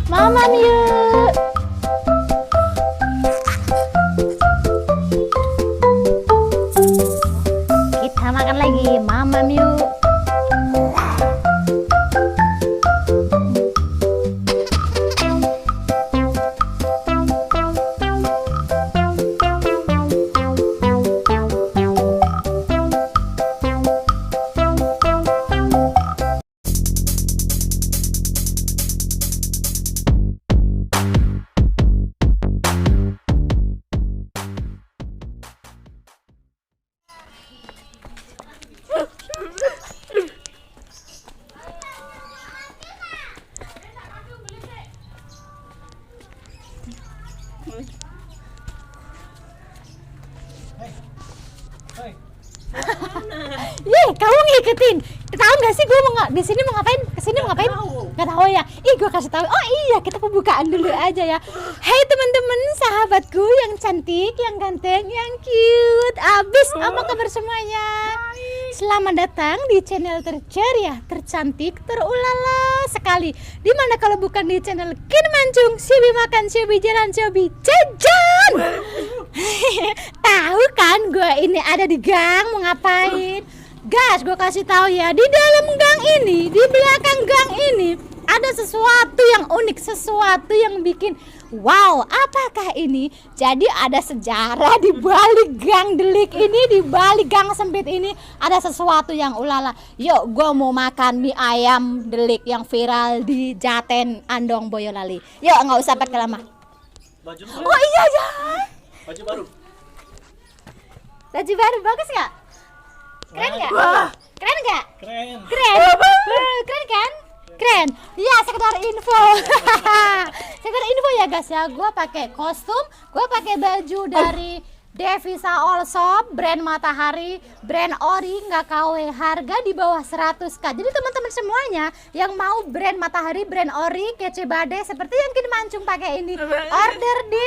Mamam yuk. Kita makan lagi, mamam yuk. Ye, kamu ngikutin. Tahu nggak sih gue mau di sini mau ngapain? Kesini mau ngapain? Nggak tahu ya. Ih, gue kasih tahu. Oh iya, kita pembukaan dulu aja ya. Hey teman-teman, sahabatku yang cantik, yang ganteng, yang cute. Abis, apa kabar semuanya? Selamat datang di channel terceria, tercantik, terulala sekali. Dimana kalau bukan di channel Kin Mancung, Sibi makan, Sibi jalan, Sibi jajan. Tahu kan gue ini ada di gang mau ngapain? Guys, gue kasih tahu ya, di dalam gang ini, di belakang gang ini ada sesuatu yang unik, sesuatu yang bikin wow, apakah ini? Jadi ada sejarah di balik gang delik ini, di balik gang sempit ini ada sesuatu yang ulala. Yuk, gue mau makan mie ayam delik yang viral di Jaten Andong Boyolali. Yuk, nggak usah pakai lama. Oh iya ya. Baju baru. Baju baru bagus nggak? Keren nggak? Keren nggak? Keren. Keren. Keren kan? Keren. Ya, sekedar info. Sekedar info ya guys ya. Gue pakai kostum, gue pakai baju dari Devisa All Shop, brand Matahari, brand ori, nggak KW, harga di bawah 100k. Jadi teman-teman semuanya yang mau brand Matahari, brand ori, kece badai seperti yang Kin Mancung pakai ini, order di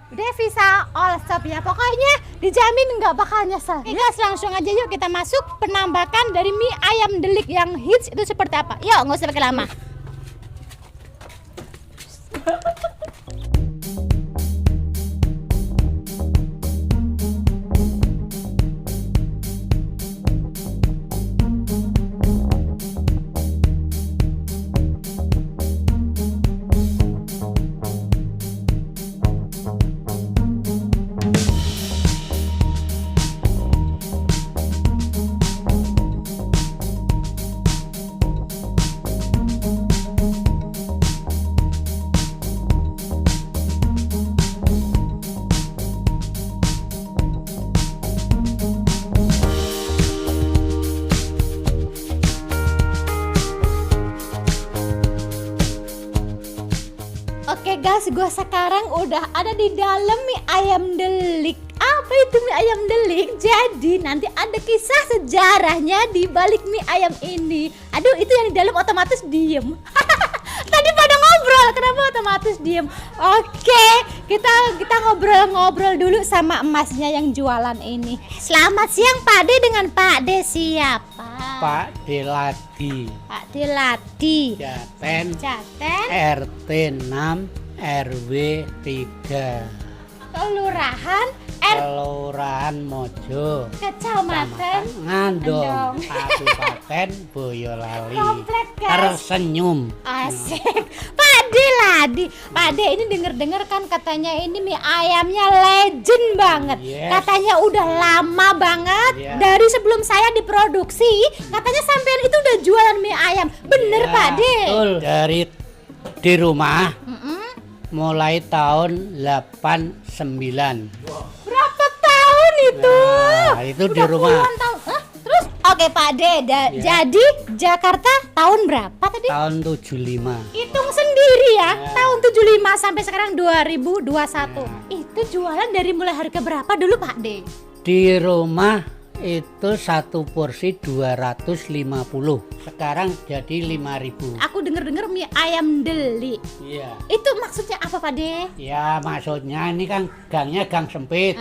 Devisa All Shop ya. Pokoknya dijamin nggak bakal nyesel. Oke guys, langsung aja yuk kita masuk penambakan dari mie ayam delik yang hits itu seperti apa. Yuk, nggak usah pakai lama. Oke guys, gue sekarang udah ada di dalam mie ayam delik. Apa itu mie ayam delik? Jadi nanti ada kisah sejarahnya di balik mie ayam ini. Aduh, itu yang di dalam otomatis diem. Tadi pada ngobrol, kenapa otomatis diem? Oke, kita ngobrol-ngobrol dulu sama emasnya yang jualan ini. Selamat siang Pak De, dengan Pak De siapa? Pak Deladi. Pak Deladi. Jaten. Jaten. RT 6 RW 3. Kelurahan Kelurahan Mojo. Kecamatan Ngandong. Andong. Kabupaten Boyolali. Komplek guys. Tersenyum. Asik. Pak De Ladi. Pak De ini denger-denger kan katanya ini mie ayamnya legend banget. Yes. Katanya udah lama banget. Iya. Dari sebelum saya diproduksi, katanya sampean itu udah jualan mie ayam. Bener Ya, Pak De? betul. Dari di rumah Mm-mm. mulai tahun 89. Berapa tahun itu? Nah, itu di Udah rumah. puluhan tahun. Hah? Terus oke Pak De, Ya. jadi Jakarta tahun berapa tadi? Tahun 75. Hitung sendiri ya, Ya. tahun 75 sampai sekarang 2021. Ya. Itu jualan dari mulai harga berapa dulu Pak De? Di rumah itu satu porsi 250. Sekarang jadi 5.000. Aku denger-denger mie ayam deli. Iya. Itu maksudnya apa Pak De? Ya maksudnya ini kan gangnya gang sempit.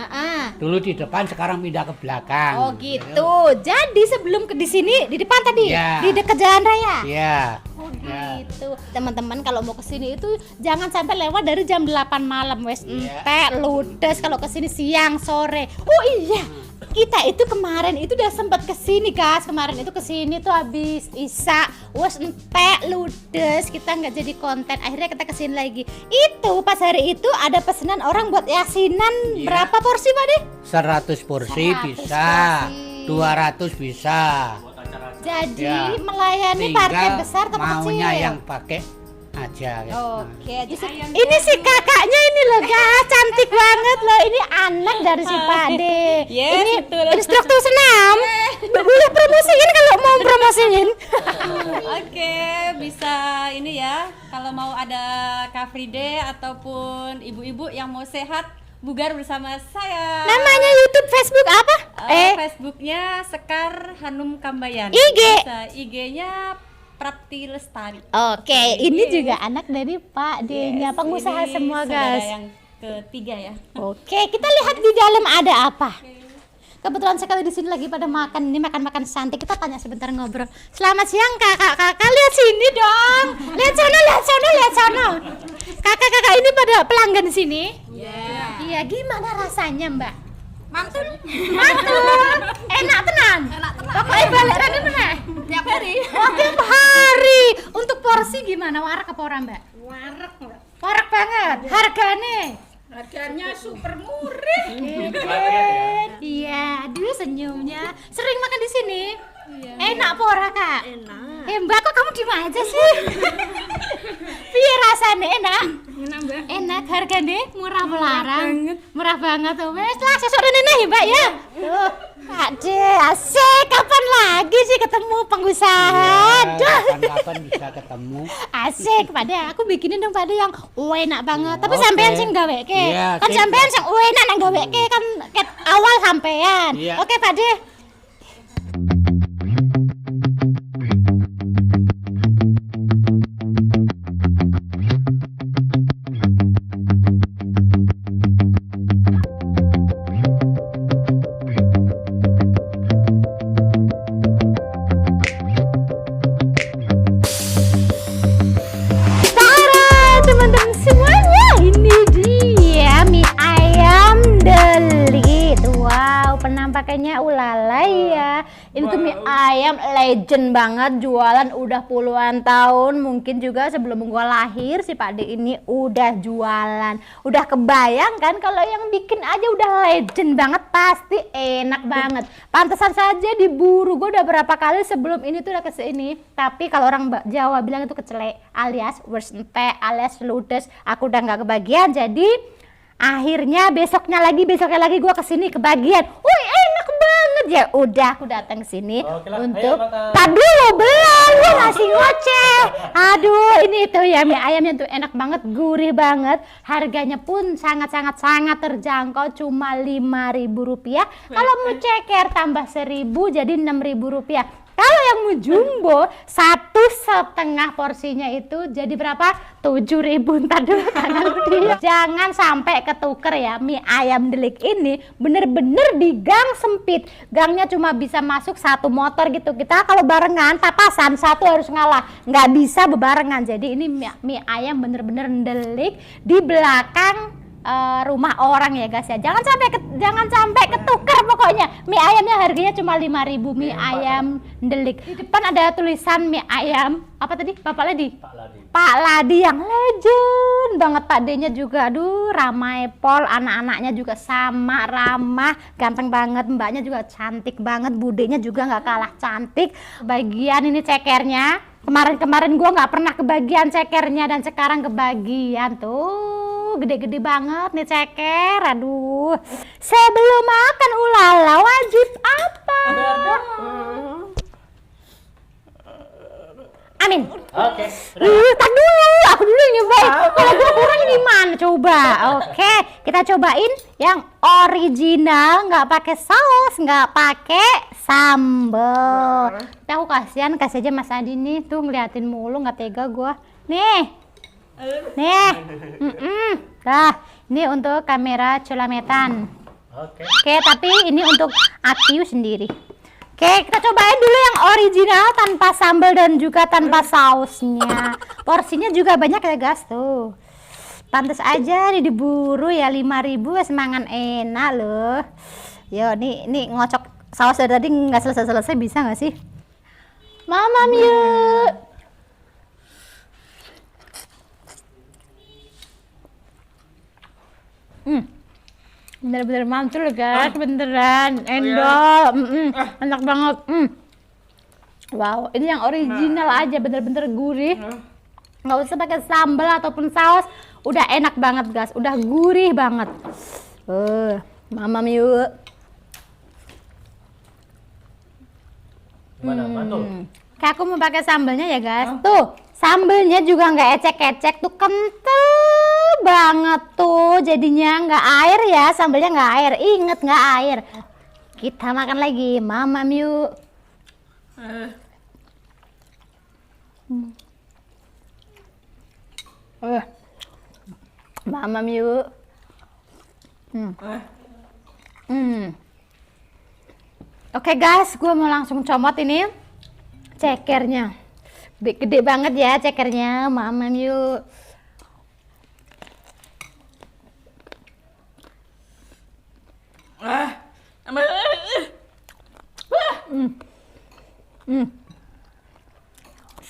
Dulu di depan, sekarang pindah ke belakang. Oh gitu. Jadi sebelum ke di sini di depan tadi, Iya. di dekat jalan raya. Iya. Oh Ya. Gitu. Teman-teman kalau mau kesini itu jangan sampai lewat dari jam 8 malam wes entek ludes kalau kesini siang sore. Oh iya, kita itu kemarin itu udah sempat kesini guys. Kemarin itu kesini tuh habis Isa wes entek ludes, kita nggak jadi konten. Akhirnya kita kesini lagi. Itu pas hari itu ada pesanan orang buat yasinan. Berapa porsi Pak De? 100 porsi 100 bisa, porsi. 200 bisa. Jadi Ya. melayani partai Tinggal besar atau kecil? maunya yang pakai aja. Oke, ini si kakaknya ini loh guys, cantik banget loh. Ini anak dari si Pak De. Yes, Ini betul. instruktur senam. Boleh promosiin kalau mau promosiin. Oke, bisa ini ya. Kalau mau ada Car Free Day ataupun ibu-ibu yang mau sehat bugar bersama saya. Namanya YouTube, Facebook apa? Facebooknya Sekar Hanum Kambayan. IG. Bisa IG-nya Prapti Lestari. Oke, ini juga anak dari Pak De-nya, pengusaha Ini semua saudara guys. yang ketiga ya. Oke, kita lihat di dalam ada apa. Kebetulan sekali di sini lagi pada makan. Ini makan santai. Kita tanya sebentar ngobrol. Selamat siang kakak-kakak. Lihat sini dong. Lihat sana, lihat sana, lihat sana. Kakak-kakak ini pada pelanggan di sini. Iya, gimana rasanya Mbak? Mantun. Mantap. Enak tenan. Pokoknya balik lagi mana? Tiap hari. Oh, tiap hari. Untuk porsi gimana? Warak apa ora Mbak? Warak. Warak banget. Harganya? Harganya super murah. Iya, aduh senyumnya. Sering makan di sini? Enak apa ora, Kak? Enak. Mbak, kok kamu diem aja sih? Piye rasanya enak? Enak, Mbak. Enak, harganya murah melarang. Murah banget tuh. Wes lah, sesuk rene ya, Mbak ya. Tuh, Pak De, asik. Kapan lagi sih ketemu pengusaha? Aduh. Kapan-kapan bisa ketemu. Asik, Pak De. Aku bikinin dong Pak De yang enak banget. Tapi Oke. sampean sing gaweke. Iya, Kan sip. sampean sing enak nang gaweke kan ket awal sampean. Iya. Oke, Pak De. Tara, teman-teman semuanya, ini dia mie ayam delit. Wow, penampakannya ulala ya. Ini tuh mie ayam legend banget, jualan udah puluhan tahun. Mungkin juga sebelum gua lahir si Pak De ini udah jualan. Udah kebayang kan kalau yang bikin aja udah legend banget, pasti enak banget. Pantesan saja diburu. Gua udah berapa kali sebelum ini tuh udah kesini. Tapi kalau orang Jawa bilang itu kecelek alias wes entek alias ludes. Aku udah nggak kebagian, jadi akhirnya besoknya lagi gua kesini kebagian. Wih, enak banget ya. Udah aku datang ke sini untuk tak dulu belum gua masih ngoceh. Aduh, ini tuh ya mie ayamnya tuh enak banget, gurih banget. Harganya pun sangat terjangkau, cuma Rp5.000. Kalau mau ceker tambah 1.000 jadi Rp6.000. Kalau yang mau jumbo 1,5 porsinya itu jadi berapa? 7.000. Ntar dulu tanggal dia. Jangan sampai ketuker ya, mie ayam delik ini bener-bener di gang sempit. Gangnya cuma bisa masuk satu motor gitu. Kita kalau barengan papasan satu harus ngalah, nggak bisa bebarengan. Jadi ini mie ayam bener-bener delik di belakang rumah orang ya guys ya. Jangan sampai ketukar pokoknya. Mie ayamnya harganya cuma 5.000, mie ayam delik. Di depan ada tulisan mie ayam apa tadi? Bapak Ladi. Pak Ladi yang legend banget. Pak D-nya juga aduh ramai pol, anak-anaknya juga sama ramah, ganteng banget. Mbaknya juga cantik banget, budenya juga nggak kalah cantik. Bagian ini cekernya. Kemarin gua nggak pernah kebagian cekernya dan sekarang kebagian tuh. Gede-gede banget nih ceker. Aduh, sebelum makan ulala wajib apa? Amin. Oke. Tak dulu, aku dulu yang nyobain. Kalau gue kurang gimana coba? Oke, kita cobain yang original, nggak pakai saus, nggak pakai sambal. Tapi aku kasih aja Mas Adi nih, tuh ngeliatin mulu, nggak tega gue. Nih. Nah, ini untuk kamera culametan. Oke, tapi ini untuk Akiu sendiri. Oke, kita cobain dulu yang original tanpa sambal dan juga tanpa sausnya. Porsinya juga banyak ya guys tuh. Pantes aja nih diburu ya 5.000 semangan enak loh. Yo, nih ngocok saus dari tadi nggak selesai bisa nggak sih? Mamam yuk. Bener-bener mantul guys, beneran endol, enak banget. Wow, ini yang original aja, bener-bener gurih. Nggak usah pakai sambal ataupun saus, udah enak banget guys, udah gurih banget. Mamam yuk. Kayak aku mau pakai sambalnya ya guys. Tuh, sambalnya juga nggak ecek-ecek, tuh kental banget tuh. Jadinya nggak air ya, sambalnya nggak air. Ingat nggak air. Kita makan lagi, mamam yuk. Mamam yuk. Oke guys, gue mau langsung comot ini cekernya. Gede banget ya cekernya, mamam yuk.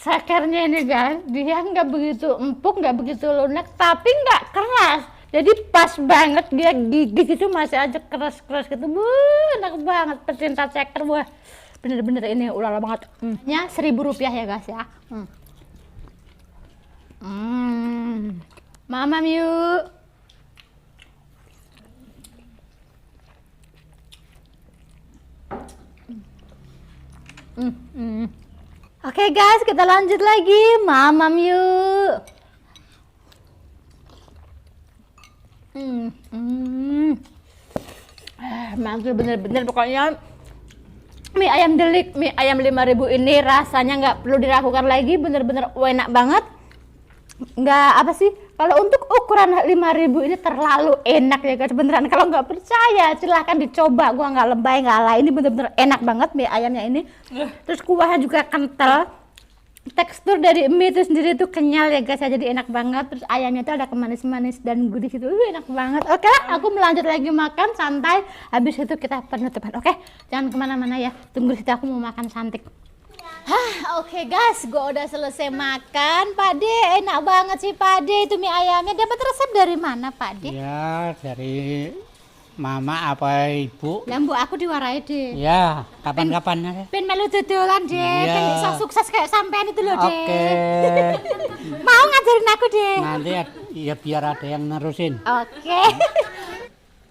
Cekernya ini guys, dia nggak begitu empuk, nggak begitu lunak, tapi nggak keras. Jadi pas banget, dia gigit itu masih aja keras-keras gitu. Enak banget pecinta ceker, wah. Bener-bener ini ulala banget. Nya Rp1.000 ya guys ya. Mamam yuk. Oke guys, kita lanjut lagi. Mamam yuk. Mantul bener-bener pokoknya. Mie ayam delik, mie ayam 5.000 ini rasanya nggak perlu diragukan lagi, bener-bener enak banget. Nggak apa sih, kalau untuk ukuran 5.000 ini terlalu enak ya guys, beneran. Kalau nggak percaya silahkan dicoba, gua nggak lebay nggak lah, ini bener-bener enak banget mie ayamnya ini. Terus kuahnya juga kental, tekstur dari mie itu sendiri tuh kenyal ya guys ya, jadi enak banget. Terus ayamnya tuh ada kemanis-manis dan gurih gitu, enak banget. Oke, aku melanjut lagi makan santai, habis itu kita penutupan. Oke, jangan kemana-mana ya, tunggu situ, aku mau makan cantik. Oke guys, gue udah selesai makan. Pak De, enak banget sih Pak De, itu mie ayamnya. Dapat resep dari mana Pak De? Ya, dari mama apa ibu. Lambu aku diwarai deh. Ya, kapan-kapan ya. Pengen melu dodolan deh, Iya. pengen bisa sukses kayak sampean itu loh deh. Oke. Mau ngajarin aku deh. Nanti ya biar ada yang nerusin. Oke.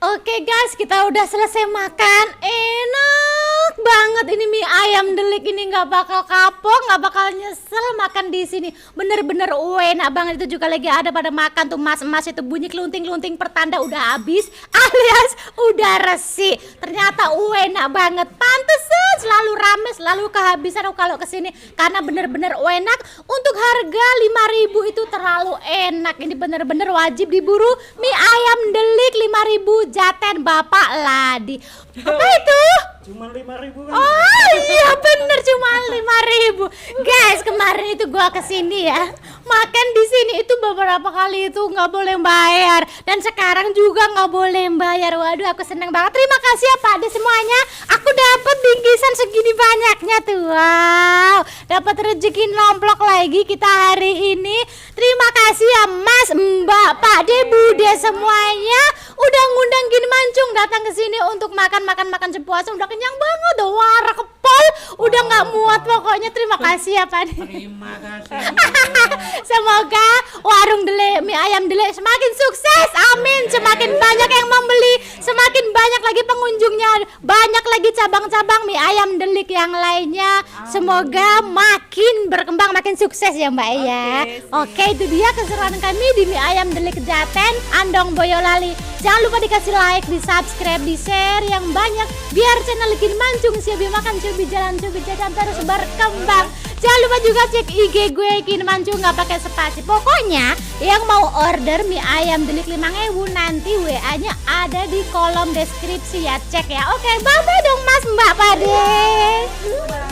Oke guys, kita udah selesai makan. Enak banget ini mie ayam delik ini, nggak bakal kapok, nggak bakal nyesel makan di sini. Bener-bener enak banget. Itu juga lagi ada pada makan tuh mas-mas itu bunyi kelunting-kelunting pertanda udah habis alias udah resi. Ternyata enak banget. Pantesan selalu rame, selalu kehabisan kalau kesini karena bener-bener enak. Untuk harga 5.000 itu terlalu enak. Ini bener-bener wajib diburu mie ayam delik 5.000 Jaten Bapak Ladi. Apa itu? Cuma 5.000 kan? Oh iya bener, cuma 5.000. Guys, kemarin itu gua kesini ya, makan di sini itu beberapa kali itu nggak boleh bayar, dan sekarang juga nggak boleh bayar. Waduh, aku seneng banget. Terima kasih ya Pak De semuanya. Aku dapat bingkisan segini banyaknya tuh. Wow, dapat rezeki nomplok lagi kita hari ini. Terima kasih ya Mas, Mbak, Pak De, Bude semuanya udah ngundang Gini Mancung datang ke sini untuk makan sepuasnya. Udah kenyang banget, udah warak kepol, udah nggak muat pokoknya. Terima kasih ya Pak De. Terima kasih. Semoga warung Dele, mie ayam Dele semakin sukses, amin. Semakin banyak yang membeli, semakin banyak lagi pengunjungnya, banyak lagi cabang-cabang mie ayam Delik yang lainnya. Semoga makin berkembang, makin sukses ya Mbak ya. Oke, itu dia keseruan kami di mie ayam Delik Jaten, Andong Boyolali. Jangan lupa dikasih like, di subscribe, di share yang banyak biar channel Gini Mancung siap makan, cobi jalan, cobi jajan terus berkembang. Jangan lupa juga cek IG gue Kinmancu nggak pakai spasi. Pokoknya yang mau order mie ayam delik 5.000 nanti WA-nya ada di kolom deskripsi ya, cek ya. Oke, bye-bye dong Mas Mbak Pade.